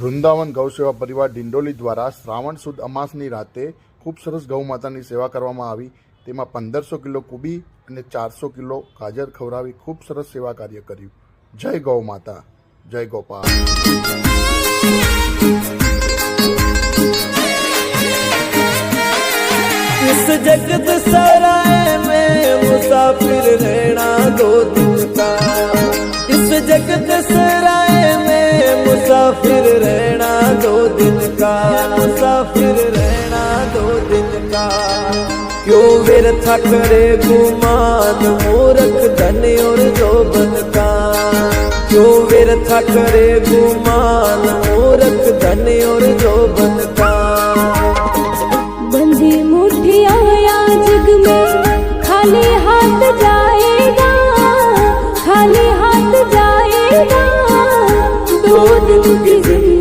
વૃંદાવન ગૌસેવા પરિવાર ડિંડોલી દ્વારા શ્રાવણ સુદ અમાસની રાતે ખૂબ સરસ ગૌ માતાની સેવા કરવામાં આવી। તેમાં 1500 કિલો કુબી અને 400 કિલો ગાજર ખવડાવી ખૂબ સરસ સેવા કાર્ય કર્યું। જય ગૌ માતા, જય ગોપાલ। इस जगत सराय में मुसाफिर रहना 2 दिन का, इस जगत सराय में मुसाफिर रहना 2 दिन का, मुसाफिर रहना 2 दिन का। क्यों व्यर्था करे गुमान मूर्ख धन और जोबन का, क्यों व्यर्था करे गुमान